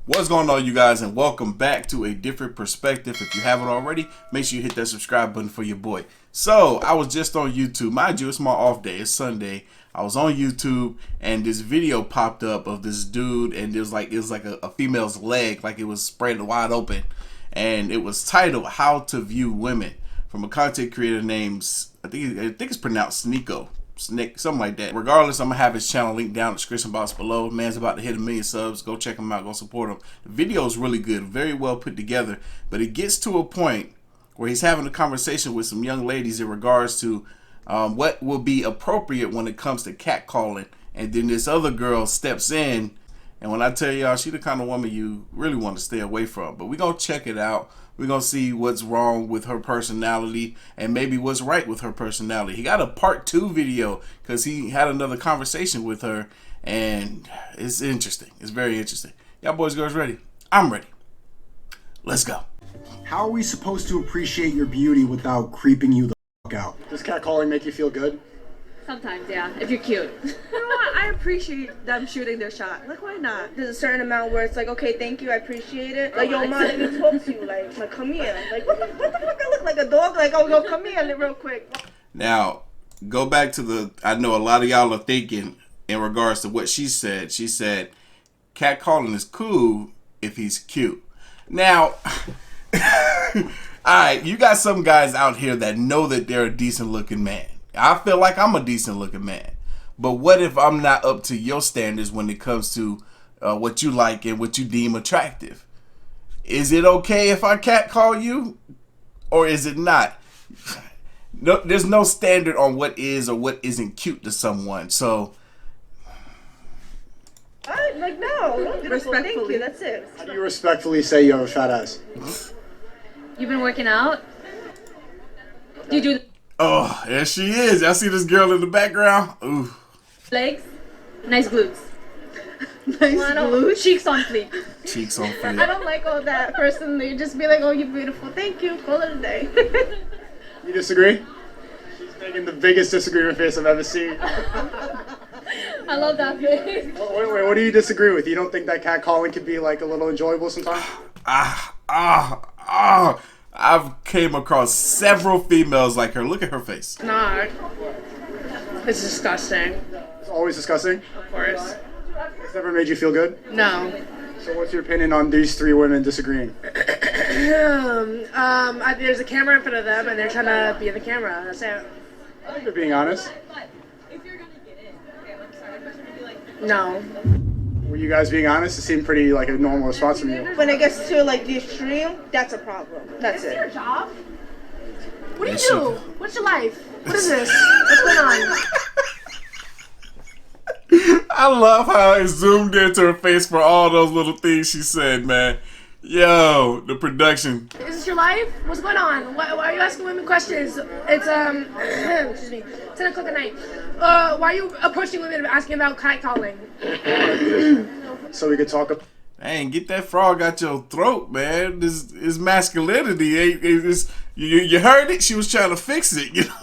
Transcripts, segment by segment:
What's going on, you guys, and welcome back to a different perspective. If you haven't already, make sure you hit that subscribe button for your boy. So I was just on YouTube. Mind you, it's my off day. It's Sunday. I was on YouTube and this video popped up of this dude, and it was like a female's leg, like it was spread wide open, and it was titled "How to View Women" from a content creator named I think it's pronounced Snick, something like that. Regardless, I'm gonna have his channel linked down in the description box below. Man's about to hit 1 million subs. Go check him out. Go support him. The video is really good, very well put together. But it gets to a point where he's having a conversation with some young ladies in regards to what will be appropriate when it comes to catcalling. And then this other girl steps in, and when I tell y'all, she the kind of woman you really want to stay away from. But we're gonna check it out. We're going to see what's wrong with her personality and maybe what's right with her personality. He got a part 2 video because he had another conversation with her, and it's interesting. It's very interesting. Y'all boys, girls ready? I'm ready. Let's go. How are we supposed to appreciate your beauty without creeping you the fuck out? Does catcalling make you feel good? Sometimes, yeah, if you're cute. You know what? I appreciate them shooting their shot. Like, why not? There's a certain amount where it's like, okay, thank you, I appreciate it. Like, yo, man, let me talk to you. Like, come here. Like, what the fuck? I look like a dog? Like, oh, yo, come here real quick. Now, go back to I know a lot of y'all are thinking in regards to what she said. She said, catcalling is cool if he's cute. Now, alright, you got some guys out here that know that they're a decent looking man. I feel like I'm a decent looking man. But what if I'm not up to your standards when it comes to what you like and what you deem attractive? Is it okay if I catcall you? Or is it not? No, there's no standard on what is or what isn't cute to someone. So, Like, no. Respectfully. Thank you, that's it. How do you respectfully say you have a fat ass? You've been working out? Do you do oh, there she is. Y'all see this girl in the background? Ooh. legs? Nice glutes. Nice glutes. Cheeks on fleek. Cheeks on I fleek. don't like all that personally. Just be like, oh, you're beautiful. Thank you. Call it a day. You disagree? She's making the biggest disagreement face I've ever seen. I love that face. Oh, wait, what do you disagree with? You don't think that catcalling could be like a little enjoyable sometimes? I've came across several females like her. Look at her face. Not. It's disgusting. It's always disgusting. Of course. It's never made you feel good? No. So what's your opinion on these 3 women disagreeing? There's a camera in front of them, and they're trying to be in the camera. That's it. I think they're being honest. No. Were you guys being honest? It seemed pretty like a normal response from you. When it gets to like the extreme, that's a problem. That's it. Your job? What do you Yes, do? What's your life? What is this? What's going on? I love how it zoomed into her face for all those little things she said, man. Yo, the production. Is this your life? What's going on? Why are you asking women questions? It's excuse me, 10 o'clock at night. Why are you approaching women and asking about catcalling? So we could talk about... Dang, get that frog out your throat, man. This is masculinity. You heard it? She was trying to fix it. You know?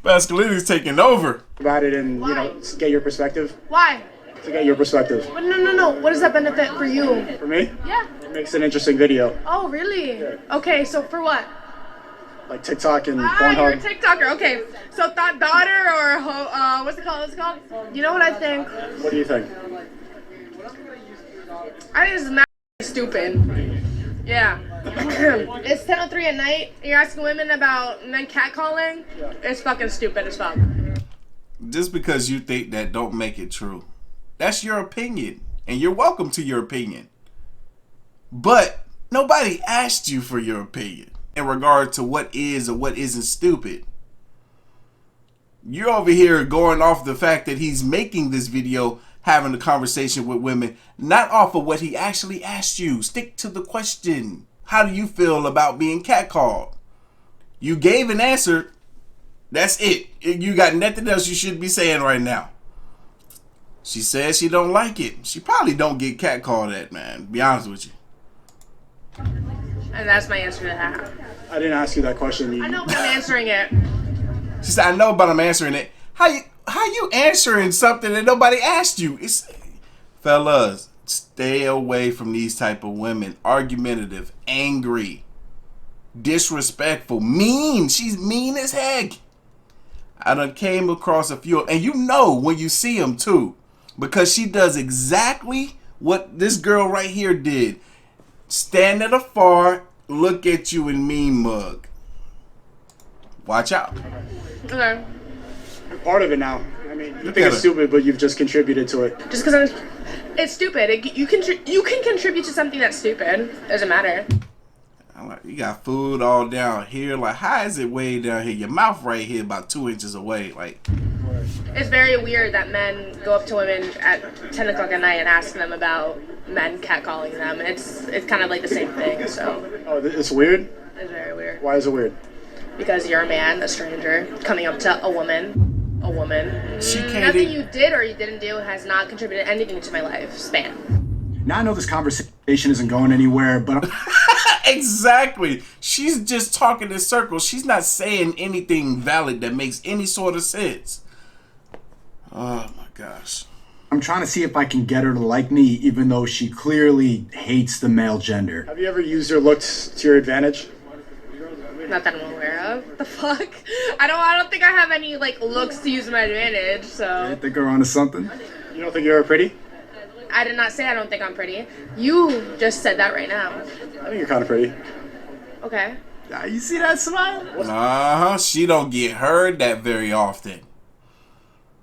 Masculinity's taking over. about it and, you know, get your perspective. Why? To get your perspective. But no. What does that benefit for you? For me? Yeah. It makes an interesting video. Oh, really? Yeah. Okay, so for what? Like TikTok and You're a Pornhub. TikToker. Okay, so thought daughter or what's it called? You know what I think? What do you think? I think this is mad stupid. Yeah. It's 10:03 at night. You're asking women about men catcalling. Yeah. It's fucking stupid as fuck. Just because you think that don't make it true. That's your opinion, and you're welcome to your opinion. But nobody asked you for your opinion in regard to what is or what isn't stupid. You're over here going off the fact that he's making this video, having a conversation with women, not off of what he actually asked you. Stick to the question. How do you feel about being catcalled? You gave an answer. That's it. You got nothing else you should be saying right now. She says she don't like it. She probably don't get catcalled at, man. Be honest with you. And that's my answer to that. I didn't ask you that question. I know, but I'm answering it. She said, I know, but I'm answering it. How you answering something that nobody asked you? Fellas, Stay away from these type of women. Argumentative, angry, disrespectful, mean. She's mean as heck. I done came across a few, and you know when you see them too, because she does exactly what this girl right here did. Stand at afar, look at you and mean mug. Watch out. Okay. You're part of it now. I mean, you Look think at it's her. stupid, but you've just contributed to it. Just because it's stupid. You can contribute to something that's stupid. Doesn't matter. I'm like, you got food all down here. Like, how is it way down here? Your mouth right here, about 2 inches away. Like, It's very weird that men go up to women at 10 o'clock at night and ask them about men catcalling them. It's kind of like the same thing. So Oh, it's weird? it's very weird. Why is it weird? Because you're a man, a stranger, coming up to a woman. she can't Nothing even- you did or you didn't do has not contributed anything to my lifespan. Now I know this conversation isn't going anywhere, but Exactly. She's just talking in circles. She's not saying anything valid that makes any sort of sense. Oh my gosh. I'm trying to see if I can get her to like me, even though she clearly hates the male gender. Have you ever used your looks to your advantage? Not that I'm aware of. The fuck? I don't think I have any like looks to use to my advantage. I So think we're onto something. You don't think you're pretty? I did not say I don't think I'm pretty. You just said that right now. I think you're kind of pretty. Okay. You see that smile? Uh-huh. She don't get heard that very often.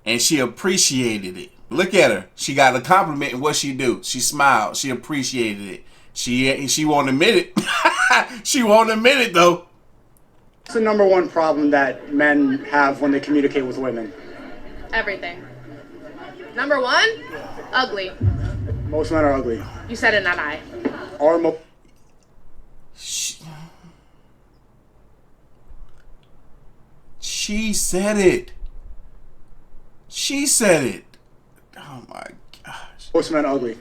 And she appreciated it. Look at her. She got a compliment in what she do. She smiled. She appreciated it. She won't admit it. She won't admit it though. What's the number one problem that men have when they communicate with women? Everything. Number one, ugly. Most men are ugly. You said it, not I. She said it. She said it. Oh my gosh. Most men are ugly.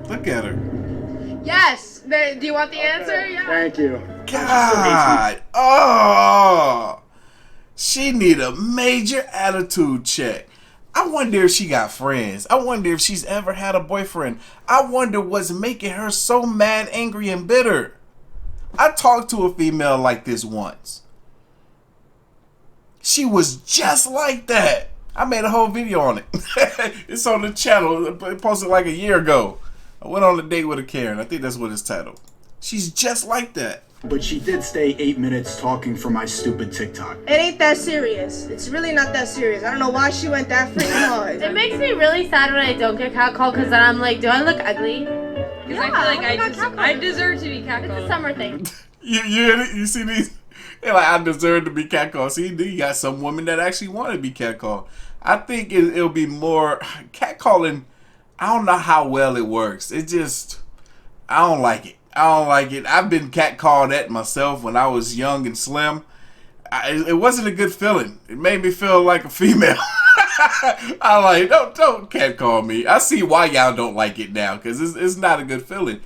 Look at her. Yes. Do you want the answer? Yeah. Thank you. God. Oh. She need a major attitude check. I wonder if she got friends. I wonder if she's ever had a boyfriend. I wonder what's making her so mad, angry, and bitter. I talked to a female like this once. She was just like that. I made a whole video on it. It's on the channel. I posted like a year ago. I went on a date with a Karen. I think that's what it's titled. She's just like that. But she did stay 8 minutes talking for my stupid TikTok. It ain't that serious. It's really not that serious. I don't know why she went that freaking hard. It makes me really sad when I don't get catcalled because then I'm like, do I look ugly? Because I feel like I deserve to be It's a catcalled. summer thing. You see these? They're like, I deserve to be catcalled. See, you got some women that actually want to be catcalled. I think it'll be more catcalling. I don't know how well it works. It just, I don't like it. I don't like it. I've been catcalled at myself when I was young and slim. It wasn't a good feeling. It made me feel like a female. I like, don't catcall me. I see why y'all don't like it now, because it's not a good feeling.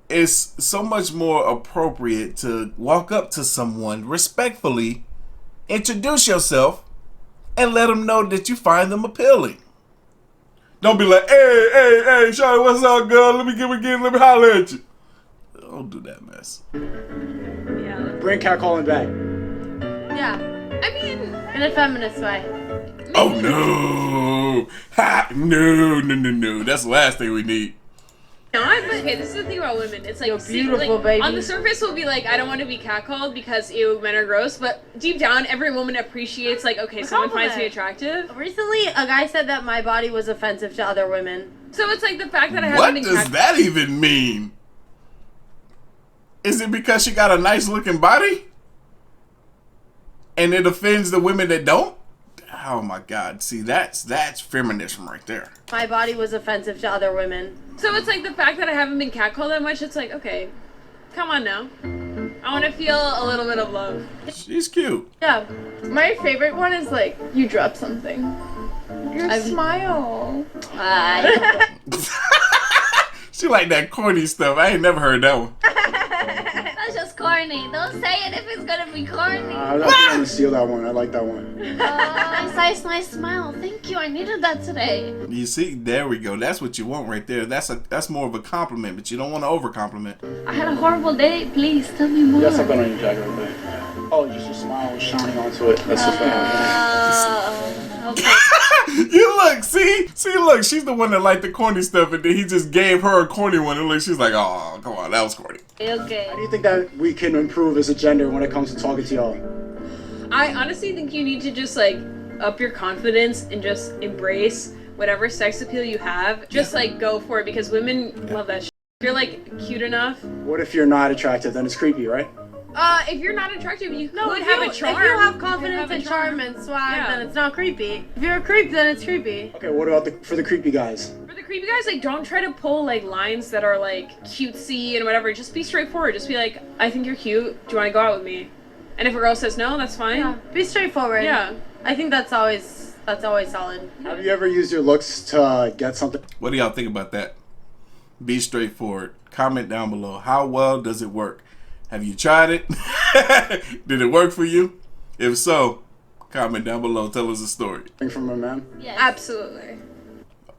It's so much more appropriate to walk up to someone respectfully, introduce yourself, and let them know that you find them appealing. Don't be like, hey, Shawty, what's up, girl? Let me holler at you. Don't do that mess. Yeah. Bring catcalling back. Yeah. I mean, In a feminist way. Oh no! Ha! No! That's the last thing we need. no, okay, this is the thing about women. It's like, You're beautiful, like, baby. on the surface we'll be like, I don't want to be catcalled because ew, men are gross, but deep down every woman appreciates like, okay, someone finds me attractive. Recently, a guy said that my body was offensive to other women. So it's like the fact that I What haven't been does that even mean? Is it because she got a nice looking body? And it offends the women that don't? Oh my God. See, that's feminism right there. My body was offensive to other women. So it's like the fact that I haven't been catcalled that much, it's like, okay, come on now. I want to feel a little bit of love. She's cute. Yeah. My favorite one is like, you drop something. Your smile. She like that corny stuff. I ain't never heard that one. That's just corny. corny. Don't say it if it's gonna be corny. I'm not trying to steal that one. I like that one. Nice eyes, nice smile. Thank you. I needed that today. You see, there we go. That's what you want right there. That's more of a compliment, but you don't want to over compliment. I had a horrible day. Please tell me more. You got something on your jacket right there. Oh, just your smile was shining onto it. That's just what happened. Okay. You look, see, look. She's the one that liked the corny stuff, and then he just gave her a corny one, and like she's like, "Oh, come on, that was corny." Okay. How do you think that we can improve as a gender when it comes to talking to y'all? I honestly think you need to just like up your confidence and just embrace whatever sex appeal you have. Just like go for it because women love that shit. If you're like cute enough. What if you're not attractive? Then it's creepy, right? If you're not attractive, you No, could if have you, a charm. if you have could confidence have a and charm and swag, Yeah. then it's not creepy. If you're a creep, then it's creepy. Okay, what about for the creepy guys? For the creepy guys, like don't try to pull like lines that are like cutesy and whatever. Just be straightforward. Just be like, I think you're cute. Do you want to go out with me? And if a girl says no, that's fine. Yeah, be straightforward. Yeah. I think that's always solid. Have you ever used your looks to get something? What do y'all think about that? Be straightforward. Comment down below. How well does it work? Have you tried it? Did it work for you? If so, comment down below. Tell us a story. From a man? Yes. Absolutely.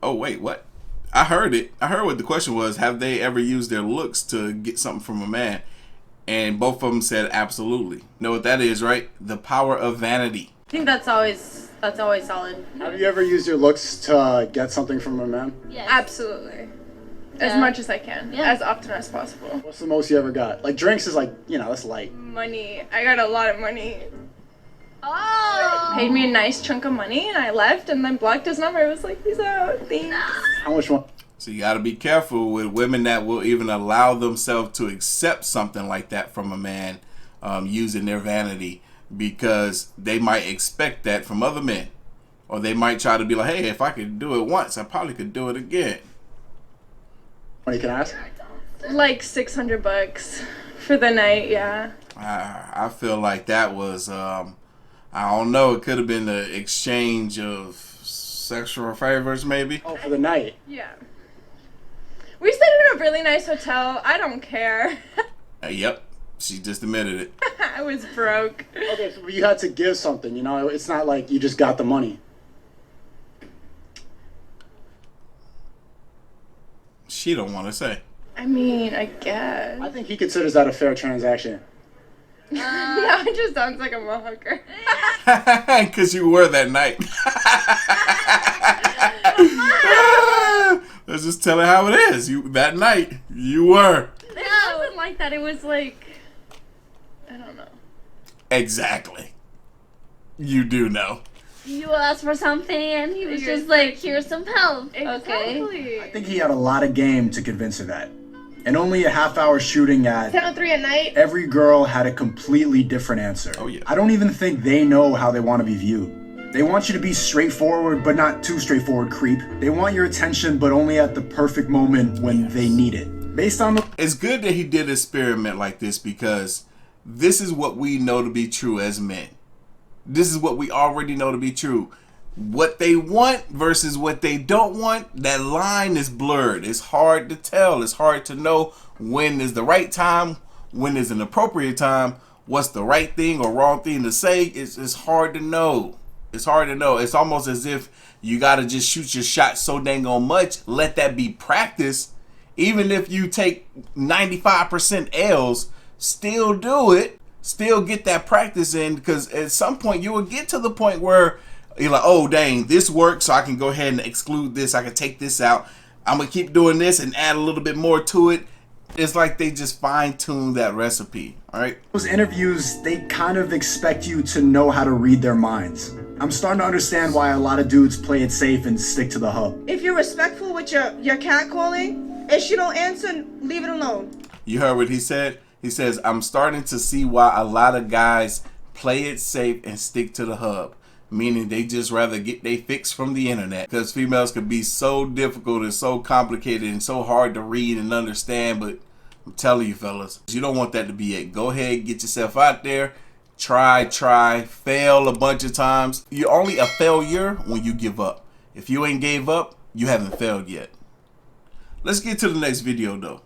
Oh, wait, what? I heard it. I heard what the question was. Have they ever used their looks to get something from a man? And both of them said absolutely. Know what that is, right? The power of vanity. I think that's always solid. Have you ever used your looks to get something from a man? Yes. Absolutely. As Yeah. much as I can. Yeah. As often as possible. What's the most you ever got? Like drinks is like, that's light. Money. I got a lot of money. Oh. Paid me a nice chunk of money and I left and then blocked his number. I was like, peace out. Thanks. How much money? So you got to be careful with women that will even allow themselves to accept something like that from a man using their vanity, because they might expect that from other men. Or they might try to be like, hey, if I could do it once, I probably could do it again. Money can I ask? Like $600 for the night, yeah. I feel like that was, I don't know, it could have been the exchange of sexual favors maybe. Oh, for the night. Yeah. We stayed in a really nice hotel. I don't care. Yep, she just admitted it. I was broke. Okay, so you had to give something, It's not like you just got the money. She don't want to say. I mean, I guess. I think he considers that a fair transaction. No, it just sounds like I'm a hooker. Because you were that night. Let's just tell it how it is. That night, you were. It wasn't like that. It was like, I don't know. Exactly. You do know. You asked for something and he was just like, here's some help. Okay. Exactly. I think he had a lot of game to convince her that. And only a half-hour shooting at 10:03 at night. every girl had a completely different answer. Oh, yeah. I don't even think they know how they want to be viewed. They want you to be straightforward, but not too straightforward, creep. They want your attention, but only at the perfect moment when they need it. Based on the... It's good that he did experiment like this, because this is what we know to be true as men. This is what we already know to be true. What they want versus what they don't want, that line is blurred. It's hard to tell. It's hard to know when is the right time, when is an appropriate time, what's the right thing or wrong thing to say. It's hard to know. It's hard to know. It's almost as if you got to just shoot your shot so dang on much. Let that be practice. Even if you take 95% L's, still do it. Still get that practice in, because at some point you will get to the point where you're like, oh, dang, this works, so I can go ahead and exclude this. I can take this out. I'm going to keep doing this and add a little bit more to it. It's like they just fine-tune that recipe, all right? Those interviews, they kind of expect you to know how to read their minds. I'm starting to understand why a lot of dudes play it safe and stick to the hub. If you're respectful with your catcalling, if she don't answer, leave it alone. You heard what he said? He says, I'm starting to see why a lot of guys play it safe and stick to the hub. Meaning they just rather get their fix from the internet, because females could be so difficult and so complicated and so hard to read and understand. But I'm telling you, fellas, you don't want that to be it. Go ahead, get yourself out there, try, fail a bunch of times. You're only a failure when you give up. If you ain't gave up, you haven't failed yet. Let's get to the next video though.